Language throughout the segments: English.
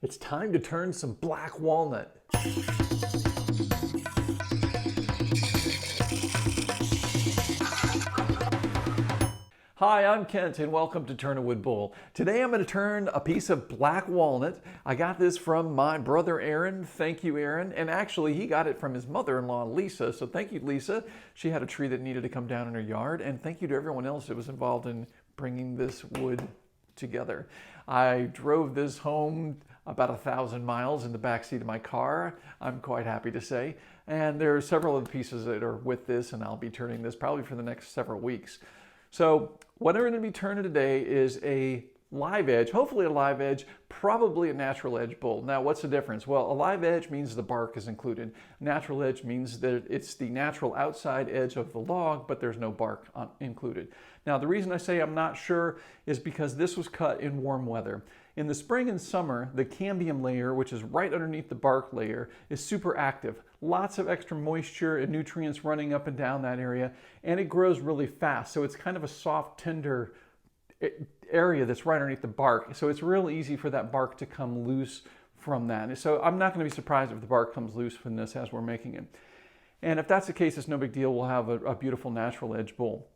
It's time to turn some black walnut. Hi, I'm Kent and welcome to Turn a Wood Bowl. Today I'm going to turn a piece of black walnut. I got this from my brother Aaron. Thank you, Aaron. And actually he got it from his mother-in-law Lisa. So thank you, Lisa. She had a tree that needed to come down in her yard. And thank you to everyone else that was involved in bringing this wood together. I drove this home about 1,000 miles in the backseat of my car, I'm quite happy to say. And there are several of the pieces that are with this, and I'll be turning this probably for the next several weeks. So what I'm going to be turning today is a live edge, hopefully a live edge, probably a natural edge bowl. Now, what's the difference? Well, a live edge means the bark is included. Natural edge means that it's the natural outside edge of the log, but there's no bark included. Now, the reason I say I'm not sure is because this was cut in warm weather. In the spring and summer, the cambium layer, which is right underneath the bark layer, is super active. Lots of extra moisture and nutrients running up and down that area, and it grows really fast. So it's kind of a soft, tender area that's right underneath the bark. So it's real easy for that bark to come loose from that. And so I'm not going to be surprised if the bark comes loose from this as we're making it. And if that's the case, it's no big deal. We'll have a beautiful natural edge bowl.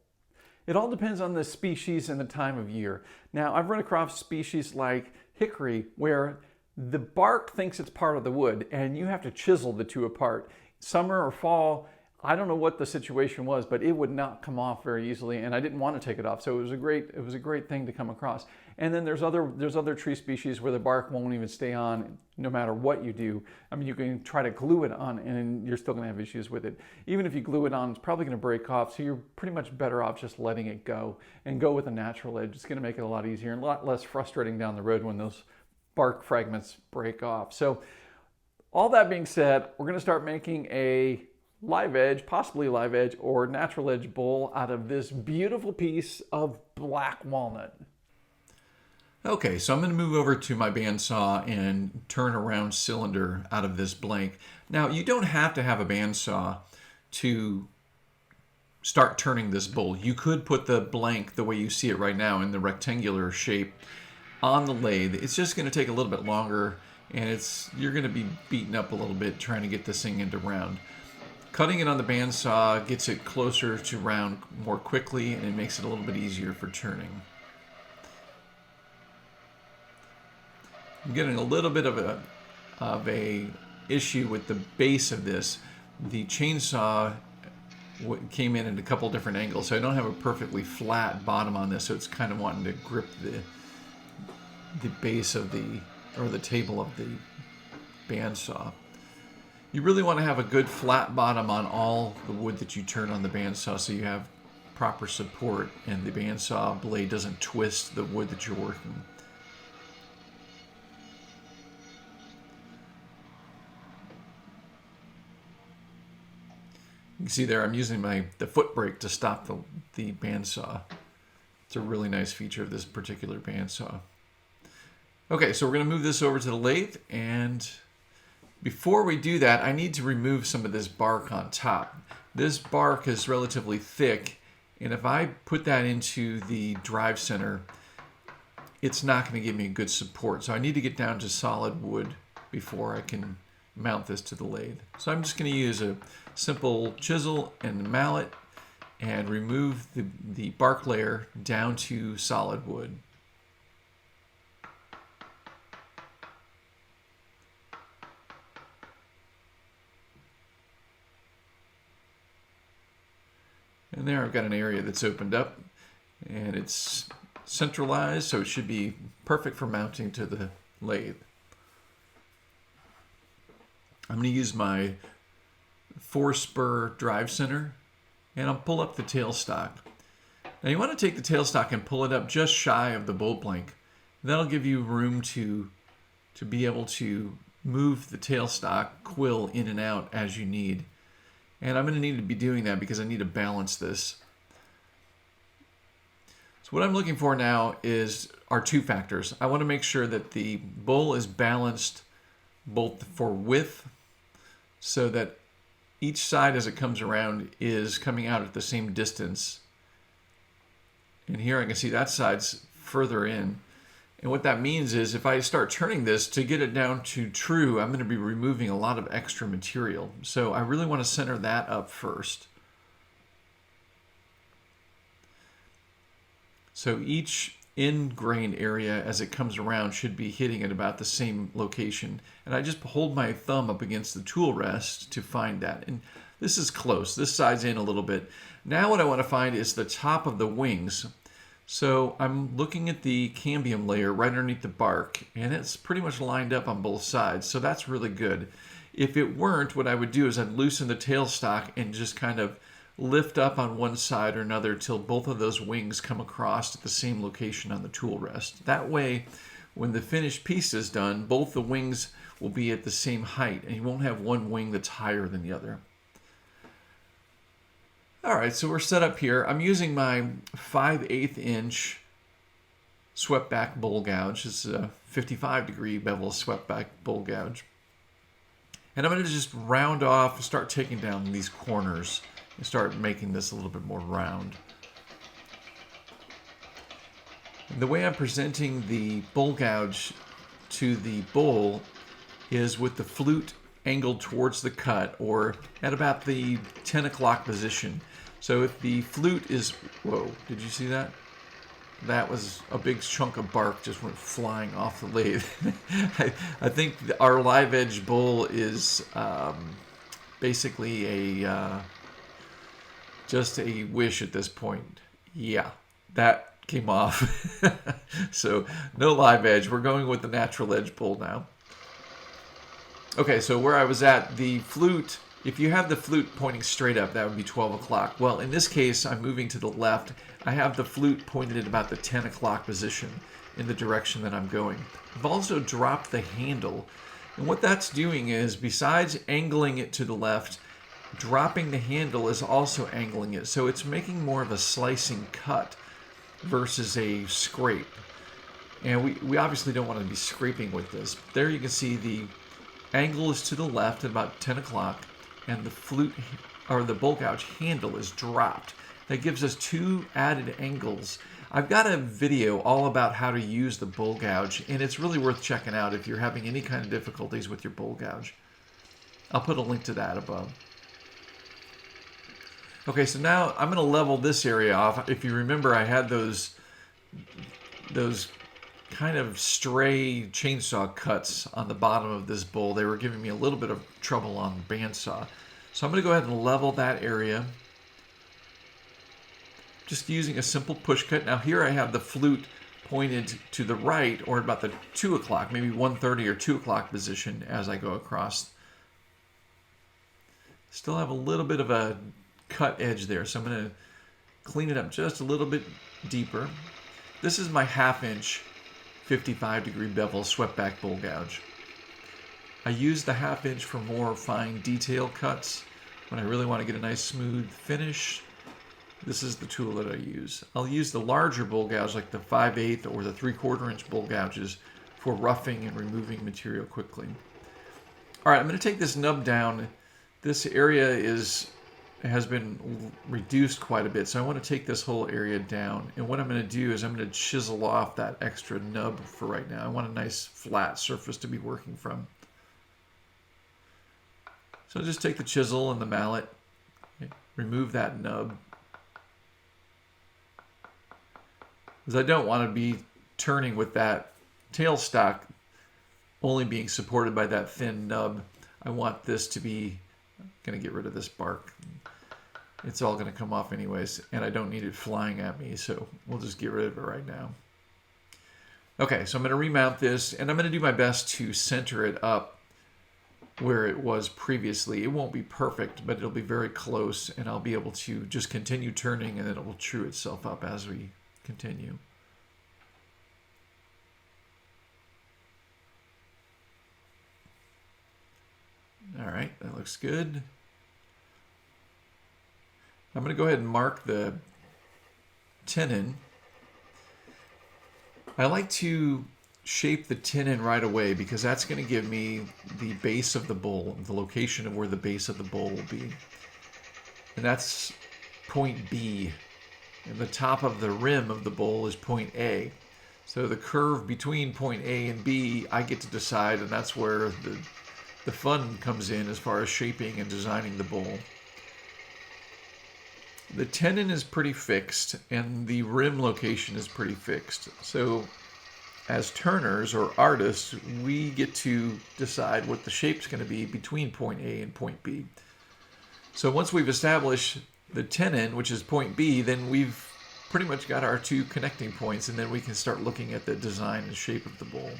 It all depends on the species and the time of year. Now, I've run across species like hickory where the bark thinks it's part of the wood and you have to chisel the two apart. Summer or fall, I don't know what the situation was, but it would not come off very easily, and I didn't want to take it off. So it was a great thing to come across. And then there's other tree species where the bark won't even stay on no matter what you do. I mean, you can try to glue it on and you're still going to have issues with it. Even if you glue it on, it's probably going to break off. So you're pretty much better off just letting it go and go with a natural edge. It's going to make it a lot easier and a lot less frustrating down the road when those bark fragments break off. So all that being said, we're going to start making a live edge, possibly live edge or natural edge bowl out of this beautiful piece of black walnut. Okay, so I'm going to move over to my bandsaw and turn a round cylinder out of this blank. Now, you don't have to have a bandsaw to start turning this bowl. You could put the blank the way you see it right now in the rectangular shape on the lathe. It's just going to take a little bit longer, and you're going to be beaten up a little bit trying to get this thing into round. Cutting it on the bandsaw gets it closer to round more quickly, and it makes it a little bit easier for turning. I'm getting a little bit of a issue with the base of this. The chainsaw came in at a couple different angles, so I don't have a perfectly flat bottom on this, so it's kind of wanting to grip the base of the table of the bandsaw. You really want to have a good flat bottom on all the wood that you turn on the bandsaw so you have proper support and the bandsaw blade doesn't twist the wood that you're working. You can see there I'm using the foot brake to stop the bandsaw. It's a really nice feature of this particular bandsaw. Okay, so we're going to move this over to the lathe, and before we do that, I need to remove some of this bark on top. This bark is relatively thick, and if I put that into the drive center, it's not going to give me good support. So I need to get down to solid wood before I can mount this to the lathe. So I'm just going to use a simple chisel and mallet and remove the bark layer down to solid wood. And there I've got an area that's opened up and it's centralized, so it should be perfect for mounting to the lathe. I'm going to use my 4-spur drive center and I'll pull up the tailstock. Now you want to take the tailstock and pull it up just shy of the bolt blank. That'll give you room to be able to move the tailstock quill in and out as you need. And I'm going to need to be doing that because I need to balance this. So what I'm looking for now are two factors. I want to make sure that the bowl is balanced both for width so that each side as it comes around is coming out at the same distance. And here I can see that side's further in. And what that means is if I start turning this to get it down to true, I'm going to be removing a lot of extra material. So I really want to center that up first. So each end grain area as it comes around should be hitting at about the same location. And I just hold my thumb up against the tool rest to find that. And this is close. This side's in a little bit. Now what I want to find is the top of the wings. So I'm looking at the cambium layer right underneath the bark, and it's pretty much lined up on both sides. So that's really good. If it weren't, what I would do is I'd loosen the tailstock and just kind of lift up on one side or another till both of those wings come across at the same location on the tool rest. That way, when the finished piece is done, both the wings will be at the same height, and you won't have one wing that's higher than the other. All right, so we're set up here. I'm using my 5/8 inch swept back bowl gouge. It's a 55-degree bevel swept back bowl gouge. And I'm going to just round off, start taking down these corners and start making this a little bit more round. And the way I'm presenting the bowl gouge to the bowl is with the flute angled towards the cut, or at about the 10 o'clock position. So if the flute is, whoa, did you see that? That was a big chunk of bark just went flying off the lathe. I think our live edge bowl is basically just a wish at this point. Yeah, that came off. So no live edge. We're going with the natural edge bowl now. Okay, so where I was at, the flute, if you have the flute pointing straight up, that would be 12 o'clock. Well, in this case, I'm moving to the left. I have the flute pointed at about the 10 o'clock position in the direction that I'm going. I've also dropped the handle. And what that's doing is, besides angling it to the left, dropping the handle is also angling it. So it's making more of a slicing cut versus a scrape. And we obviously don't want to be scraping with this. There you can see the angle is to the left at about 10 o'clock, and the flute or the bowl gouge handle is dropped. That gives us two added angles. I've got a video all about how to use the bowl gouge, and it's really worth checking out if you're having any kind of difficulties with your bowl gouge. I'll put a link to that above. Okay, so now I'm going to level this area off. If you remember, I had those kind of stray chainsaw cuts on the bottom of this bowl. They were giving me a little bit of trouble on the bandsaw. So I'm going to go ahead and level that area. Just using a simple push cut. Now here I have the flute pointed to the right, or about the 2 o'clock, maybe 1:30 or 2 o'clock position as I go across. Still have a little bit of a cut edge there, so I'm going to clean it up just a little bit deeper. This is my 1/2 inch 55-degree bevel swept back bowl gouge. I use the 1/2 inch for more fine detail cuts when I really want to get a nice smooth finish. This is the tool that I use. I'll use the larger bowl gouge like the 5/8 or the 3/4 inch bowl gouges for roughing and removing material quickly. All right, I'm going to take this nub down. This area has been reduced quite a bit, so I want to take this whole area down. And what I'm going to do is I'm going to chisel off that extra nub for right now. I want a nice flat surface to be working from. So just take the chisel and the mallet, remove that nub, because I don't want to be turning with that tailstock only being supported by that thin nub. I want this to be, I'm going to get rid of this bark. It's all going to come off anyways, and I don't need it flying at me, so we'll just get rid of it right now. Okay, so I'm going to remount this, and I'm going to do my best to center it up where it was previously. It won't be perfect, but it'll be very close, and I'll be able to just continue turning, and it will true itself up as we continue. All right, that looks good. I'm going to go ahead and mark the tenon. I like to shape the tenon right away because that's going to give me the base of the bowl, the location of where the base of the bowl will be. And that's point B. And the top of the rim of the bowl is point A. So the curve between point A and B, I get to decide, and that's where the fun comes in as far as shaping and designing the bowl. The tenon is pretty fixed, and the rim location is pretty fixed. So as turners or artists, we get to decide what the shape's going to be between point A and point B. So once we've established the tenon, which is point B, then we've pretty much got our two connecting points, and then we can start looking at the design and shape of the bowl.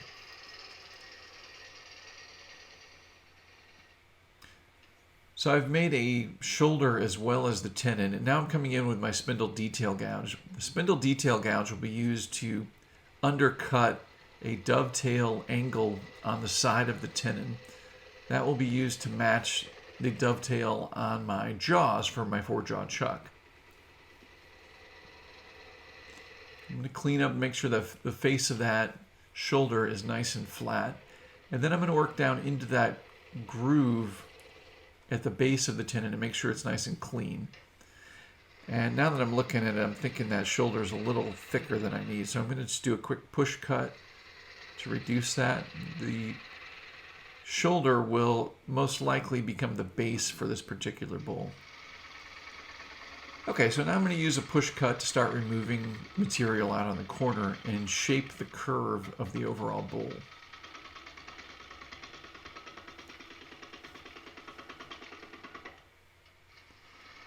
So I've made a shoulder as well as the tenon, and now I'm coming in with my spindle detail gouge. The spindle detail gouge will be used to undercut a dovetail angle on the side of the tenon. That will be used to match the dovetail on my jaws for my 4-jaw chuck. I'm going to clean up and make sure that the face of that shoulder is nice and flat. And then I'm going to work down into that groove at the base of the tenon to make sure it's nice and clean. And now that I'm looking at it, I'm thinking that shoulder is a little thicker than I need. So I'm going to just do a quick push cut to reduce that. The shoulder will most likely become the base for this particular bowl. Okay, so now I'm going to use a push cut to start removing material out on the corner and shape the curve of the overall bowl.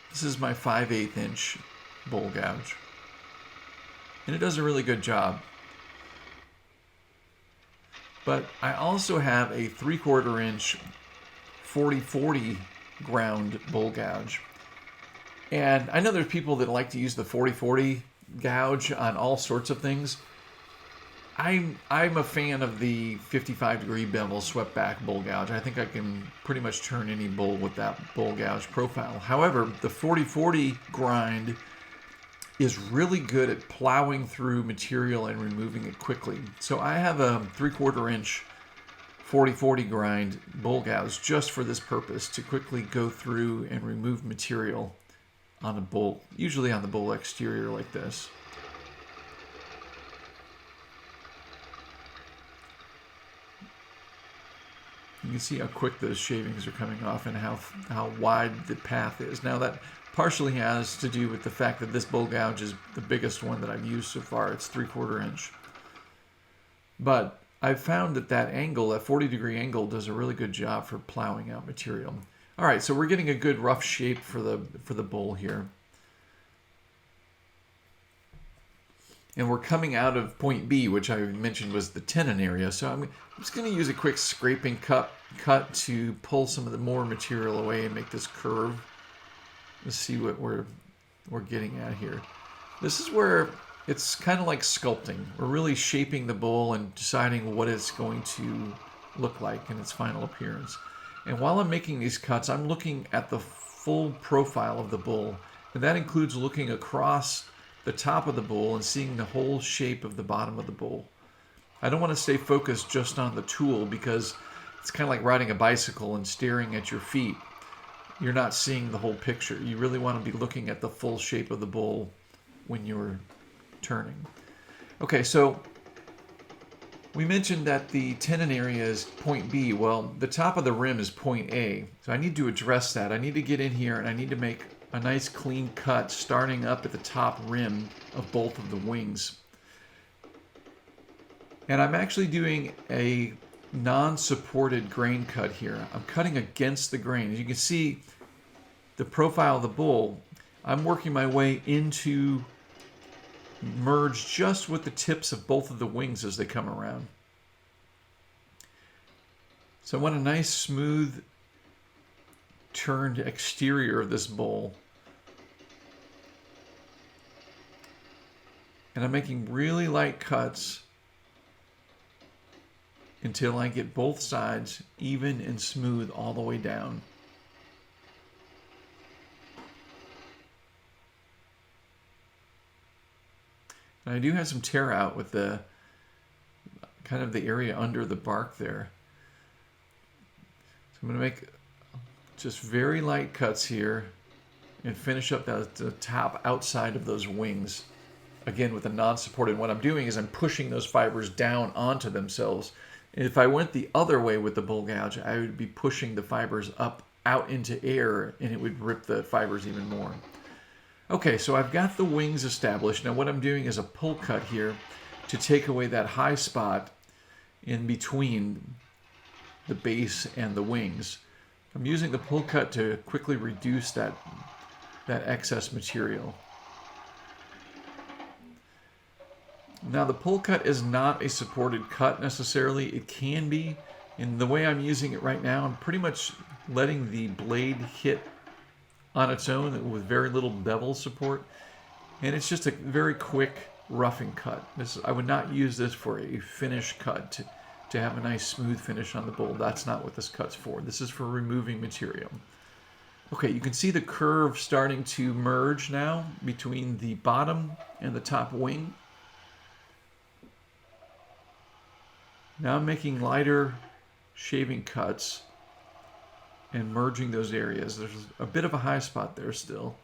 This is my 5/8 inch bowl gouge, and it does a really good job. But I also have a 3/4 inch 40/40 ground bowl gouge. And I know there's people that like to use the 40/40 gouge on all sorts of things. I'm a fan of the 55-degree bevel swept back bowl gouge. I think I can pretty much turn any bowl with that bowl gouge profile. However, the 40/40 grind is really good at plowing through material and removing it quickly. So I have a 3/4 inch 40/40 grind bowl gouge just for this purpose, to quickly go through and remove material on a bowl, usually on the bowl exterior like this. You can see how quick those shavings are coming off and how wide the path is. Now that partially has to do with the fact that this bowl gouge is the biggest one that I've used so far. It's 3/4 inch. But I've found that angle, that 40-degree angle, does a really good job for plowing out material. All right, so we're getting a good rough shape for the bowl here. And we're coming out of point B, which I mentioned was the tenon area. So I'm just going to use a quick scraping cut to pull some of the more material away and make this curve. Let's see what we're getting at here. This is where it's kind of like sculpting. We're really shaping the bowl and deciding what it's going to look like in its final appearance. And while I'm making these cuts, I'm looking at the full profile of the bowl. And that includes looking across the top of the bowl and seeing the whole shape of the bottom of the bowl. I don't want to stay focused just on the tool, because it's kind of like riding a bicycle and staring at your feet. You're not seeing the whole picture. You really want to be looking at the full shape of the bowl when you're turning. Okay, so we mentioned that the tenon area is point B. Well, the top of the rim is point A. So I need to address that. I need to get in here and I need to make a nice clean cut starting up at the top rim of both of the wings. And I'm actually doing a non-supported grain cut here. I'm cutting against the grain. As you can see, the profile of the bowl, I'm working my way into merge just with the tips of both of the wings as they come around. So I want a nice smooth turned exterior of this bowl. And I'm making really light cuts until I get both sides even and smooth all the way down. And I do have some tear out with the kind of the area under the bark there. So I'm going to make just very light cuts here and finish up the top outside of those wings again, with a non-supported, what I'm doing is I'm pushing those fibers down onto themselves. If I went the other way with the bull gouge, I would be pushing the fibers up out into air, and it would rip the fibers even more. Okay, so I've got the wings established. Now what I'm doing is a pull cut here to take away that high spot in between the base and the wings. I'm using the pull cut to quickly reduce that excess material. Now the pull cut is not a supported cut necessarily. It can be. In the way I'm using it right now, I'm pretty much letting the blade hit on its own with very little bevel support. And it's just a very quick roughing cut. I would not use this for a finish cut to have a nice smooth finish on the bowl. That's not what this cut's for. This is for removing material. Okay, you can see the curve starting to merge now between the bottom and the top wing. Now I'm making lighter shaving cuts and merging those areas. There's a bit of a high spot there still.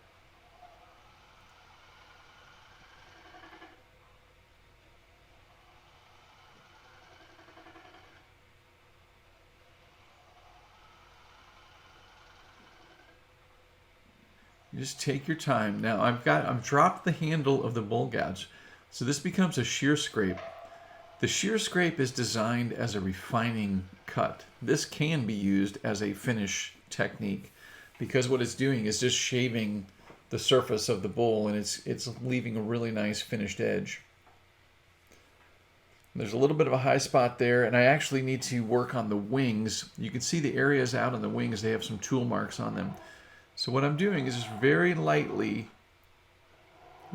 You just take your time. Now I've dropped the handle of the bull gouge, so this becomes a shear scrape. The shear scrape is designed as a refining cut. This can be used as a finish technique because what it's doing is just shaving the surface of the bowl, and it's leaving a really nice finished edge. There's a little bit of a high spot there, and I actually need to work on the wings. You can see the areas out on the wings, they have some tool marks on them. So what I'm doing is just very lightly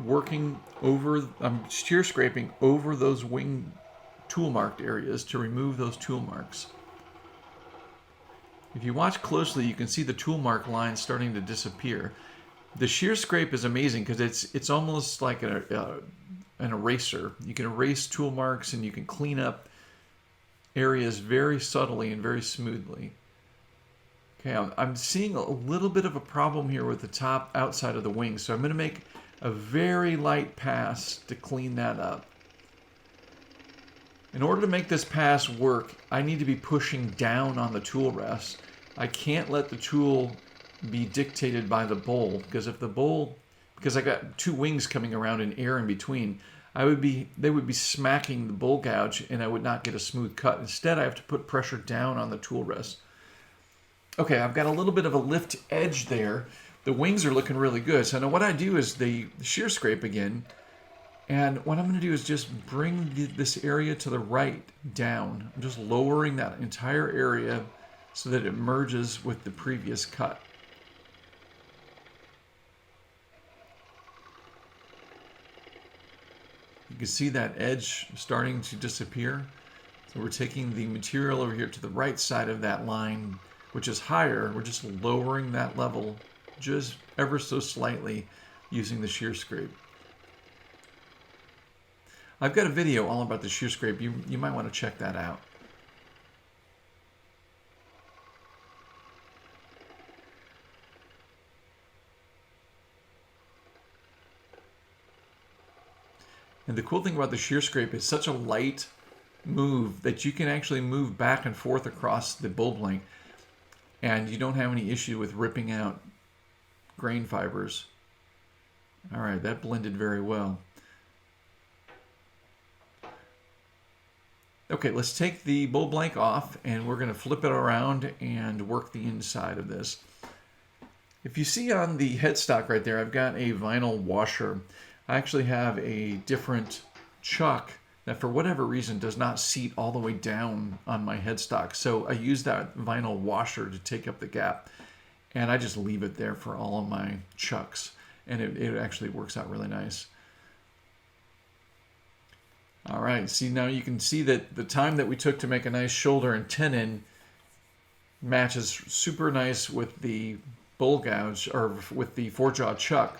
working over, I'm shear scraping over those wing tool marked areas to remove those tool marks. If you watch closely, you can see the tool mark lines starting to disappear. The shear scrape is amazing because it's almost like an eraser. You can erase tool marks and you can clean up areas very subtly and very smoothly. Okay, I'm seeing a little bit of a problem here with the top outside of the wing, so I'm going to make a very light pass to clean that up. In order to make this pass work, I need to be pushing down on the tool rest. I can't let the tool be dictated by the bowl, because if the bowl, because I got two wings coming around and air in between, they would be smacking the bowl gouge and I would not get a smooth cut. Instead, I have to put pressure down on the tool rest. Okay, I've got a little bit of a lift edge there. The wings are looking really good. So now what I do is the shear scrape again. And what I'm going to do is just bring this area to the right down. I'm just lowering that entire area so that it merges with the previous cut. You can see that edge starting to disappear. So we're taking the material over here to the right side of that line, which is higher. We're just lowering that level just ever so slightly using the shear scrape. I've got a video all about the shear scrape. You might want to check that out. And the cool thing about the shear scrape is such a light move that you can actually move back and forth across the bowl blank, and you don't have any issue with ripping out grain fibers. All right, that blended very well. Okay, let's take the bowl blank off and we're going to flip it around and work the inside of this. If you see on the headstock right there, I've got a vinyl washer. I actually have a different chuck that for whatever reason does not seat all the way down on my headstock. So I use that vinyl washer to take up the gap, and I just leave it there for all of my chucks, and it actually works out really nice. All right, see, now you can see that the time that we took to make a nice shoulder and tenon matches super nice with the bowl gouge, or with the 4-jaw chuck.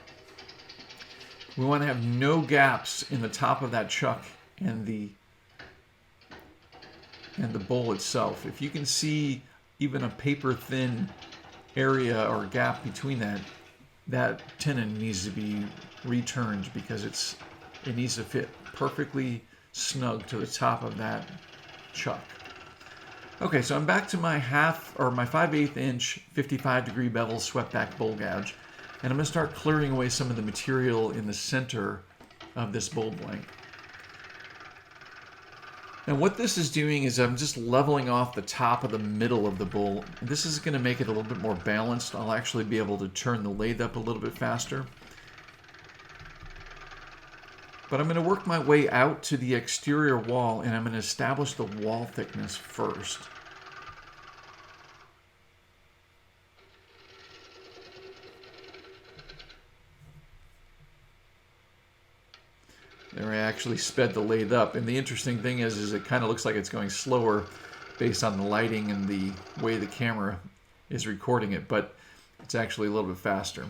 We want to have no gaps in the top of that chuck and the bowl itself. If you can see even a paper thin area or gap between that tenon needs to be returned because it's It needs to fit perfectly snug to the top of that chuck. Okay, so I'm back to my 5/8 inch 55-degree bevel swept back bowl gouge, and I'm going to start clearing away some of the material in the center of this bowl blank. And what this is doing is I'm just leveling off the top of the middle of the bowl. This is going to make it a little bit more balanced. I'll actually be able to turn the lathe up a little bit faster. But I'm going to work my way out to the exterior wall, and I'm going to establish the wall thickness first. There I actually sped the lathe up, and the interesting thing is it kind of looks like it's going slower based on the lighting and the way the camera is recording it, but it's actually a little bit faster.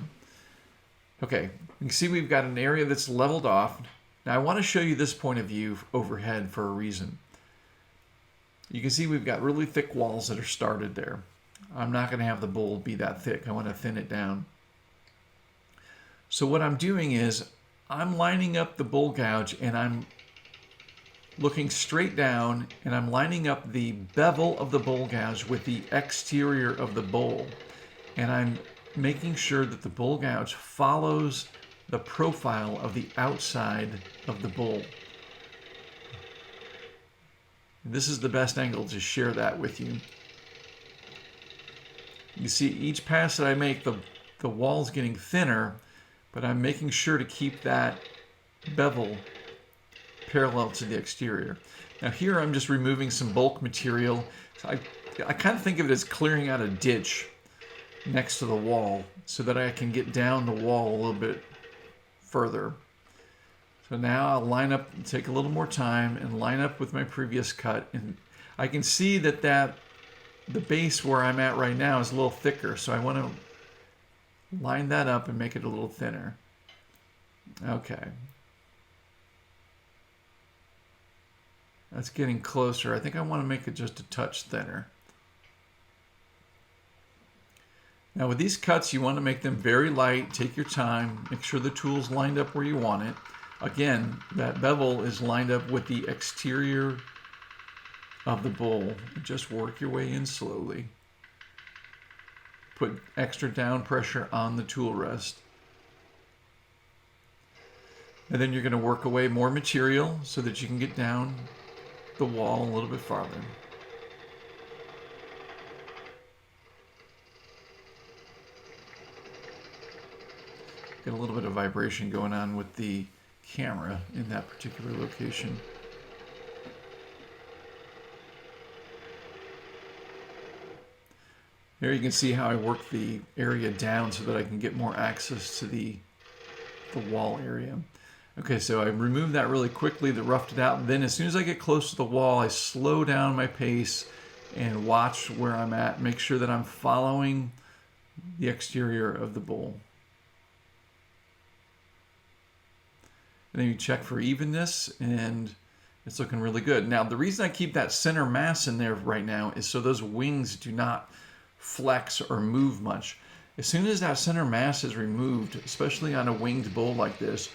Okay, you can see we've got an area that's leveled off. Now I want to show you this point of view overhead for a reason. You can see we've got really thick walls that are started there. I'm not going to have the bowl be that thick. I want to thin it down. So what I'm doing is I'm lining up the bowl gouge, and I'm looking straight down, and I'm lining up the bevel of the bowl gouge with the exterior of the bowl. And I'm making sure that the bowl gouge follows the profile of the outside of the bowl. This is the best angle to share that with you. You see each pass that I make, the wall's getting thinner, but I'm making sure to keep that bevel parallel to the exterior. Now here I'm just removing some bulk material. So I kind of think of it as clearing out a ditch next to the wall so that I can get down the wall a little bit further. So now I'll line up, take a little more time and line up with my previous cut, and I can see that the base where I'm at right now is a little thicker, so I want to line that up and make it a little thinner. Okay. That's getting closer. I think I want to make it just a touch thinner. Now with these cuts, you want to make them very light. Take your time. Make sure the tool's lined up where you want it. Again, that bevel is lined up with the exterior of the bowl. Just work your way in slowly. Put extra down pressure on the tool rest. And then you're going to work away more material so that you can get down the wall a little bit farther. Get a little bit of vibration going on with the camera in that particular location. There you can see how I work the area down so that I can get more access to the wall area. Okay, so I removed that really quickly, roughed it out. Then as soon as I get close to the wall, I slow down my pace and watch where I'm at. Make sure that I'm following the exterior of the bowl. And then you check for evenness, and it's looking really good. Now, the reason I keep that center mass in there right now is so those wings do not flex or move much. As soon as that center mass is removed, especially on a winged bowl like this,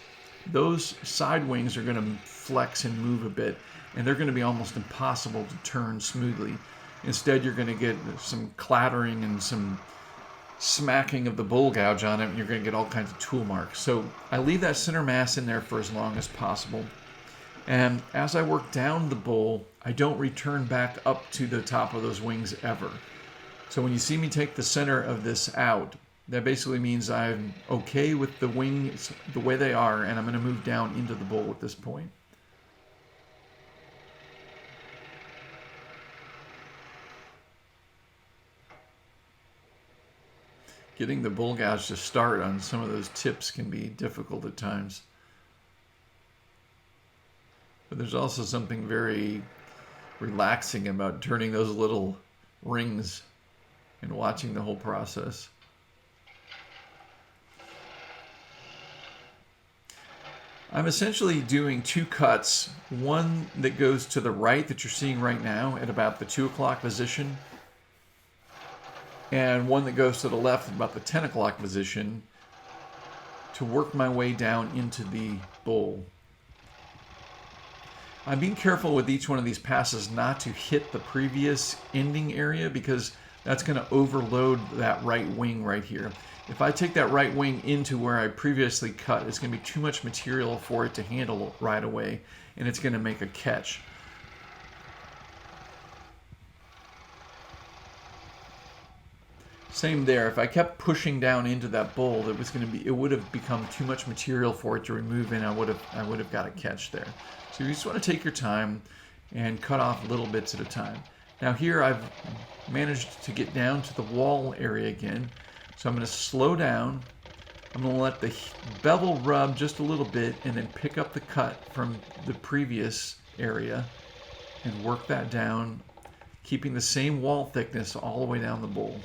those side wings are going to flex and move a bit, and they're going to be almost impossible to turn smoothly. Instead, you're going to get some clattering and some smacking of the bowl gouge on it, and you're going to get all kinds of tool marks. So I leave that center mass in there for as long as possible. And as I work down the bowl, I don't return back up to the top of those wings ever. So when you see me take the center of this out, that basically means I'm okay with the wings the way they are, and I'm going to move down into the bowl at this point. Getting the bowl gouge to start on some of those tips can be difficult at times. But there's also something very relaxing about turning those little rings and watching the whole process. I'm essentially doing two cuts, one that goes to the right that you're seeing right now at about the 2 o'clock position, and one that goes to the left at about the 10 o'clock position to work my way down into the bowl. I'm being careful with each one of these passes not to hit the previous ending area, because that's going to overload that right wing right here. If I take that right wing into where I previously cut, it's going to be too much material for it to handle right away, and it's going to make a catch. Same there. If I kept pushing down into that bowl, it would have become too much material for it to remove, and I would have got a catch there. So you just want to take your time and cut off little bits at a time. Now here I've managed to get down to the wall area again. So I'm going to slow down. I'm going to let the bevel rub just a little bit and then pick up the cut from the previous area and work that down, keeping the same wall thickness all the way down the bowl.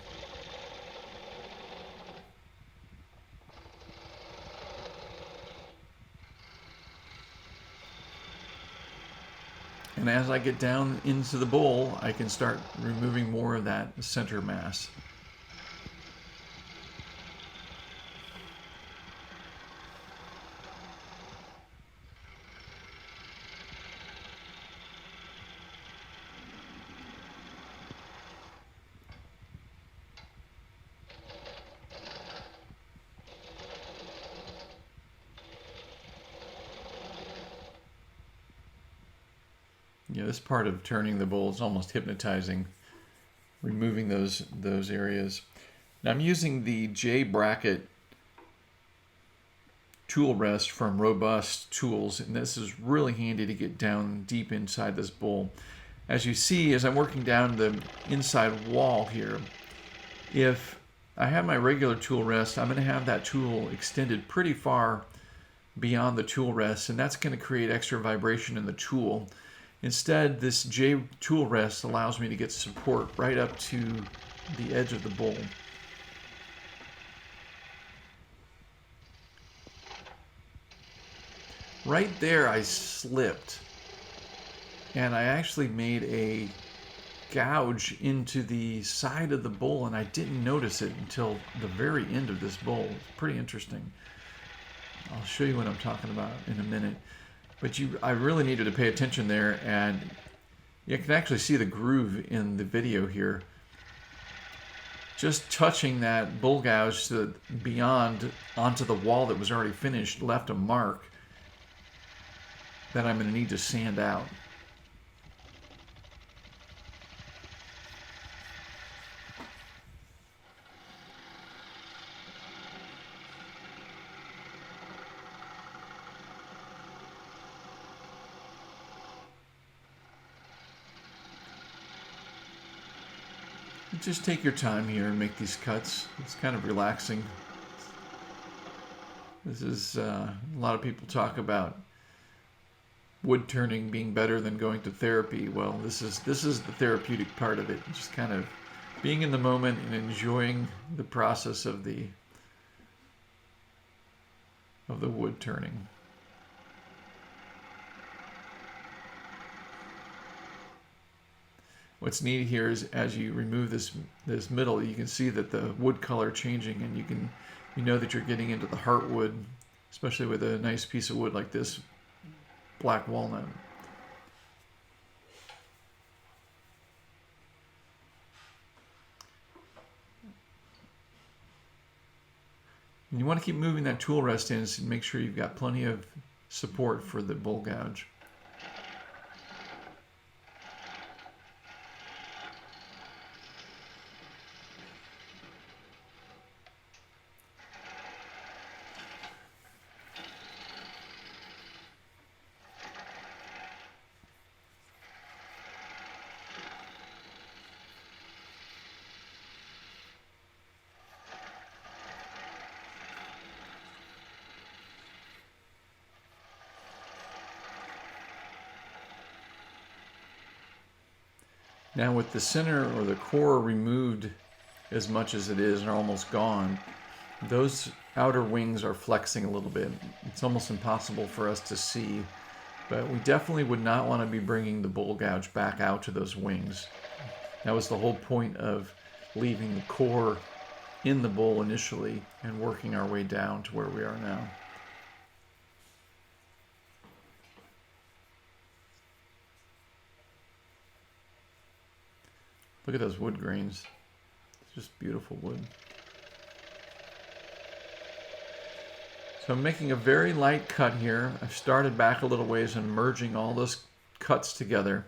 And as I get down into the bowl, I can start removing more of that center mass. Yeah, this part of turning the bowl is almost hypnotizing, removing those areas. Now I'm using the J bracket tool rest from Robust Tools, and this is really handy to get down deep inside this bowl. As you see, as I'm working down the inside wall here, if I have my regular tool rest, I'm going to have that tool extended pretty far beyond the tool rest, and that's going to create extra vibration in the tool. Instead, this J tool rest allows me to get support right up to the edge of the bowl. Right there I slipped, and I actually made a gouge into the side of the bowl, and I didn't notice it until the very end of this bowl. It's pretty interesting. I'll show you what I'm talking about in a minute. But I really needed to pay attention there, and you can actually see the groove in the video here. Just touching that bowl gouge to beyond onto the wall that was already finished left a mark that I'm going to need to sand out. Just take your time here and make these cuts. It's kind of relaxing. This is a lot of people talk about wood turning being better than going to therapy. Well, this is the therapeutic part of it. Just kind of being in the moment and enjoying the process of the wood turning. What's neat here is as you remove this middle, you can see that the wood color changing, and you know that you're getting into the heartwood, especially with a nice piece of wood like this black walnut. And you want to keep moving that tool rest in to make sure you've got plenty of support for the bowl gouge. Now with the center or the core removed as much as it is and are almost gone, those outer wings are flexing a little bit. It's almost impossible for us to see, but we definitely would not want to be bringing the bowl gouge back out to those wings. That was the whole point of leaving the core in the bowl initially and working our way down to where we are now. Look at those wood grains. It's just beautiful wood. So I'm making a very light cut here. I've started back a little ways and merging all those cuts together.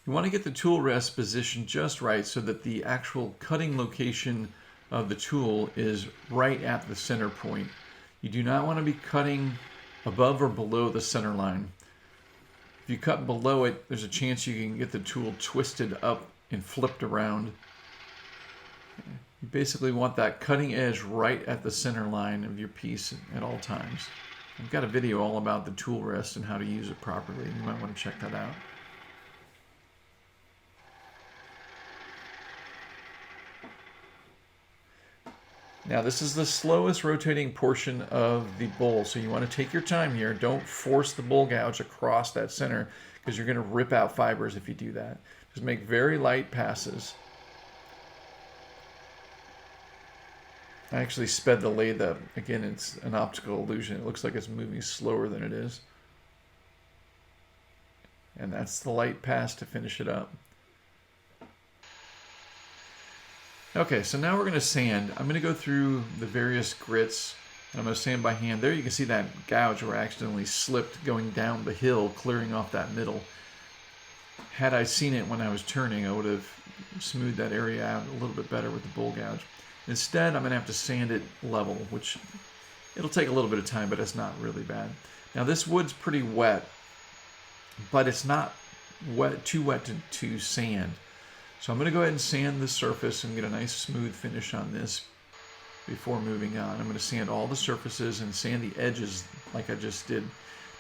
You want to get the tool rest positioned just right so that the actual cutting location of the tool is right at the center point. You do not want to be cutting above or below the center line. If you cut below it, there's a chance you can get the tool twisted up and flipped around. You basically want that cutting edge right at the center line of your piece at all times. I've got a video all about the tool rest and how to use it properly. You might want to check that out. Now this is the slowest rotating portion of the bowl, so you want to take your time here. Don't force the bowl gouge across that center because you're going to rip out fibers if you do that. Just make very light passes. I actually sped the lathe up. Again, it's an optical illusion. It looks like it's moving slower than it is. And that's the light pass to finish it up. Okay, so now we're going to sand. I'm going to go through the various grits, and I'm going to sand by hand. There you can see that gouge where I accidentally slipped going down the hill, clearing off that middle. Had I seen it when I was turning, I would have smoothed that area out a little bit better with the bowl gouge. Instead, I'm going to have to sand it level, which it'll take a little bit of time, but it's not really bad. Now this wood's pretty wet, but it's not too wet to sand. So I'm going to go ahead and sand the surface and get a nice smooth finish on this before moving on. I'm going to sand all the surfaces and sand the edges like I just did.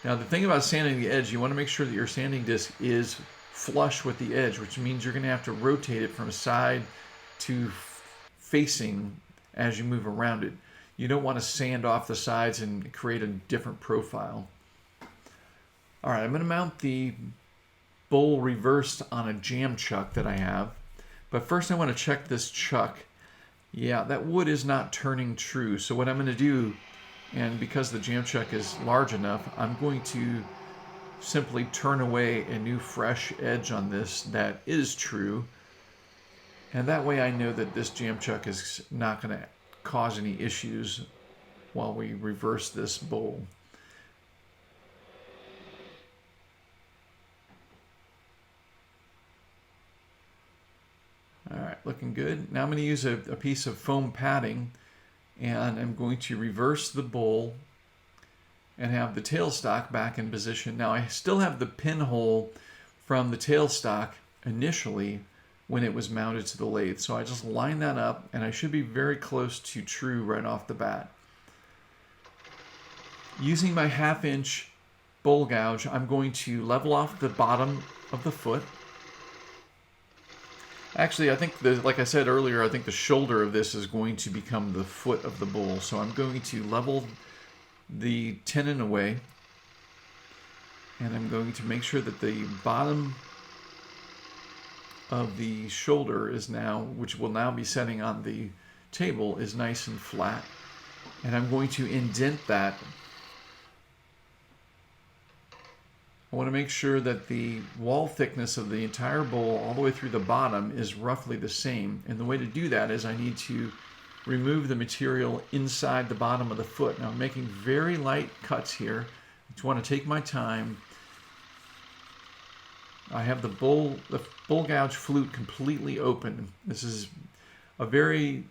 Now the thing about sanding the edge, you want to make sure that your sanding disc is flush with the edge, which means you're going to have to rotate it from side to facing as you move around it. You don't want to sand off the sides and create a different profile. All right, I'm going to mount the bowl reversed on a jam chuck that I have. But first I want to check this chuck. Yeah, that wood is not turning true. So what I'm going to do, and because the jam chuck is large enough, I'm going to simply turn away a new fresh edge on this that is true. And that way I know that this jam chuck is not going to cause any issues while we reverse this bowl. All right, looking good. Now I'm going to use a piece of foam padding, and I'm going to reverse the bowl and have the tailstock back in position. Now I still have the pinhole from the tailstock initially when it was mounted to the lathe. So I just line that up, and I should be very close to true right off the bat. Using my 1/2 inch bowl gouge, I'm going to level off the bottom of the foot. Actually, I think, like I said earlier, I think the shoulder of this is going to become the foot of the bowl. So I'm going to level the tenon away, and I'm going to make sure that the bottom of the shoulder is now, which will now be setting on the table, is nice and flat. And I'm going to indent that. I want to make sure that the wall thickness of the entire bowl all the way through the bottom is roughly the same. And the way to do that is I need to remove the material inside the bottom of the foot. Now I'm making very light cuts here. I just want to take my time. I have the bowl gouge flute completely open. This is a very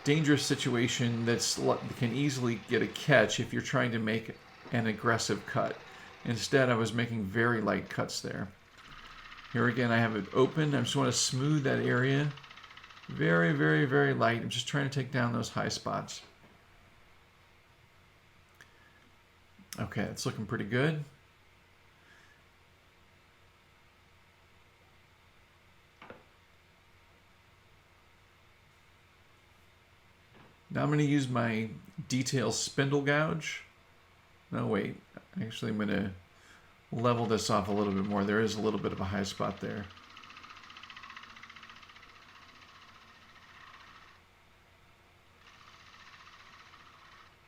dangerous situation that can easily get a catch if you're trying to make an aggressive cut. Instead, I was making very light cuts there. Here again, I have it open. I just want to smooth that area. Very, very, very light. I'm just trying to take down those high spots. Okay, it's looking pretty good. Now I'm going to use my detail spindle gouge. No, wait. Actually, I'm going to level this off a little bit more. There is a little bit of a high spot there.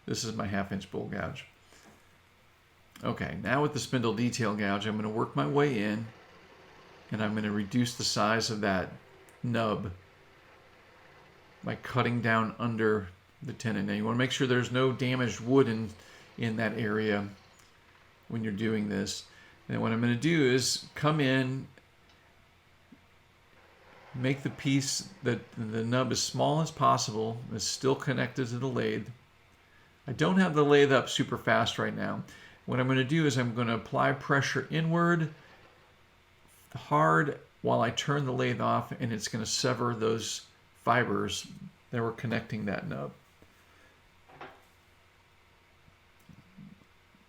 This is my 1/2-inch bowl gouge. Okay, now with the spindle detail gouge, I'm going to work my way in, and I'm going to reduce the size of that nub by cutting down under the tenon. Now you want to make sure there's no damaged wood in that area when you're doing this. And what I'm going to do is come in, make the piece that the nub as small as possible. It's still connected to the lathe. I don't have the lathe up super fast right now. What I'm going to do is I'm going to apply pressure inward hard while I turn the lathe off, and it's going to sever those fibers that were connecting that nub.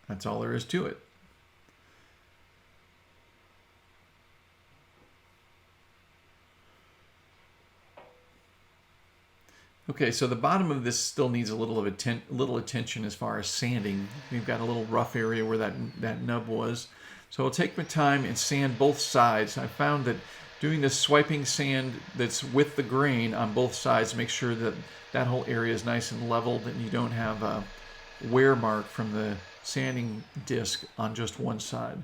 That's all there is to it. Okay, so the bottom of this still needs a little attention as far as sanding. We've got a little rough area where that nub was. So I'll take my time and sand both sides. I found that doing this swiping sand that's with the grain on both sides makes sure that that whole area is nice and leveled and you don't have a wear mark from the sanding disc on just one side.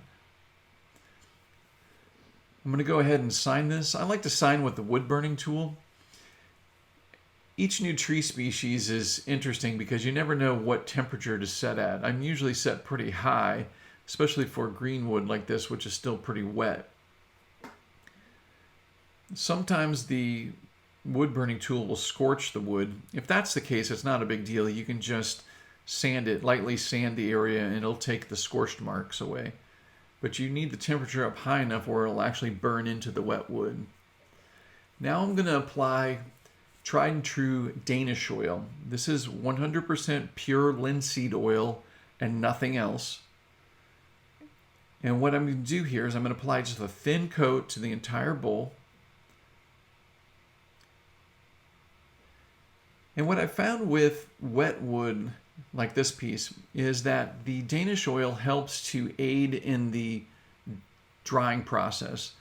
I'm going to go ahead and sign this. I like to sign with the wood burning tool. Each new tree species is interesting because you never know what temperature to set at. I'm usually set pretty high, especially for greenwood like this, which is still pretty wet. Sometimes the wood burning tool will scorch the wood. If that's the case, it's not a big deal. You can just sand it, lightly sand the area, and it'll take the scorched marks away. But you need the temperature up high enough where it'll actually burn into the wet wood. Now I'm going to apply tried and true Danish oil. This is 100% pure linseed oil and nothing else. And what I'm going to do here is I'm going to apply just a thin coat to the entire bowl. And what I found with wet wood like this piece is that the Danish oil helps to aid in the drying process.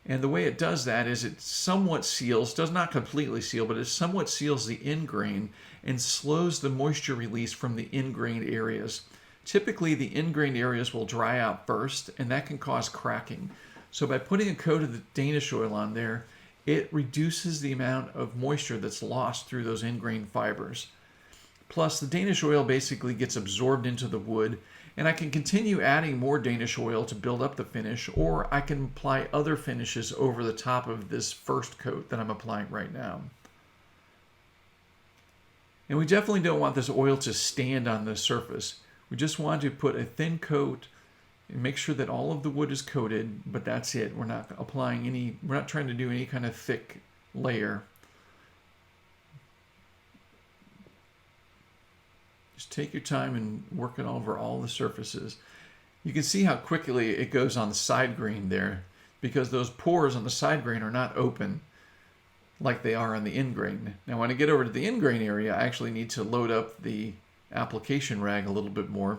And the way it does that is it somewhat seals, does not completely seal, but it somewhat seals the end grain and slows the moisture release from the end-grained areas. Typically, the end-grained areas will dry out first, and that can cause cracking. So by putting a coat of the Danish oil on there, it reduces the amount of moisture that's lost through those end-grained fibers. Plus, the Danish oil basically gets absorbed into the wood, and I can continue adding more Danish oil to build up the finish, or I can apply other finishes over the top of this first coat that I'm applying right now. And we definitely don't want this oil to stand on the surface. We just want to put a thin coat and make sure that all of the wood is coated, but that's it. We're not applying we're not trying to do any kind of thick layer. Just take your time and work it over all the surfaces. You can see how quickly it goes on the side grain there because those pores on the side grain are not open like they are on the end grain. Now when I get over to the end grain area, I actually need to load up the application rag a little bit more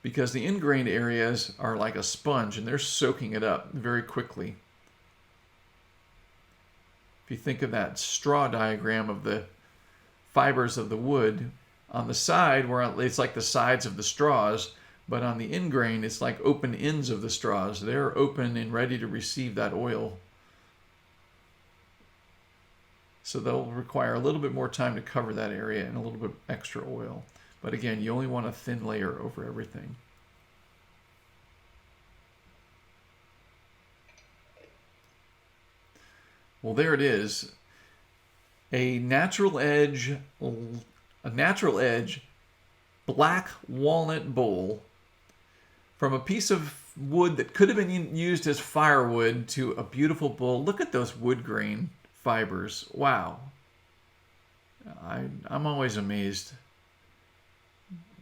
because the end grain areas are like a sponge and they're soaking it up very quickly. If you think of that straw diagram of the fibers of the wood, on the side, where it's like the sides of the straws, but on the end grain, it's like open ends of the straws. They're open and ready to receive that oil. So they'll require a little bit more time to cover that area and a little bit extra oil. But again, you only want a thin layer over everything. Well, there it is. A natural edge black walnut bowl from a piece of wood that could have been used as firewood to a beautiful bowl. Look at those wood grain fibers. Wow. I'm always amazed.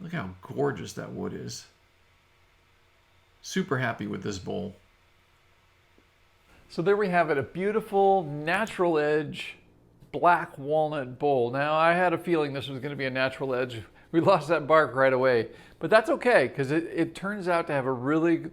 Look how gorgeous that wood is. Super happy with this bowl. So there we have it, a beautiful natural edge black walnut bowl. Now I had a feeling this was going to be a natural edge. We lost that bark right away, but that's okay because it turns out to have a really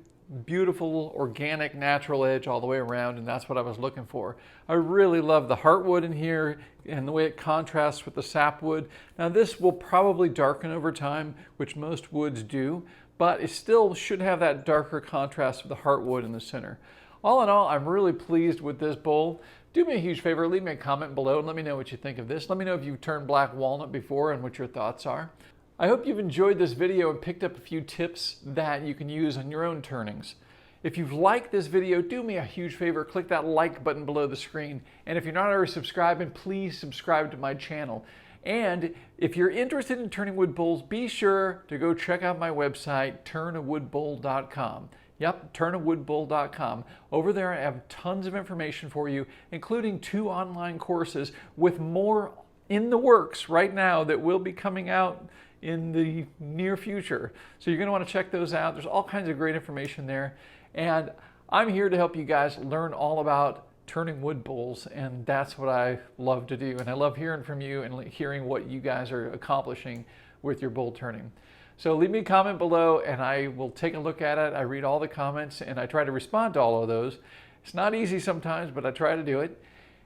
beautiful, organic, natural edge all the way around, and that's what I was looking for. I really love the heartwood in here and the way it contrasts with the sapwood. Now this will probably darken over time, which most woods do, but it still should have that darker contrast with the heartwood in the center. All in all, I'm really pleased with this bowl. Do me a huge favor, leave me a comment below and let me know what you think of this. Let me know if you've turned black walnut before and what your thoughts are. I hope you've enjoyed this video and picked up a few tips that you can use on your own turnings. If you've liked this video, do me a huge favor, click that like button below the screen. And if you're not already subscribing, please subscribe to my channel. And if you're interested in turning wood bowls, be sure to go check out my website, turnawoodbowl.com. Yep, turnawoodbowl.com. Over there I have tons of information for you, including 2 online courses with more in the works right now that will be coming out in the near future. So you're going to want to check those out. There's all kinds of great information there. And I'm here to help you guys learn all about turning wood bowls, and that's what I love to do. And I love hearing from you and hearing what you guys are accomplishing with your bowl turning. So leave me a comment below and I will take a look at it. I read all the comments and I try to respond to all of those. It's not easy sometimes, but I try to do it.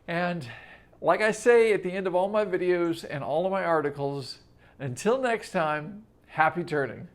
And like I say at the end of all my videos and all of my articles, until next time, happy turning.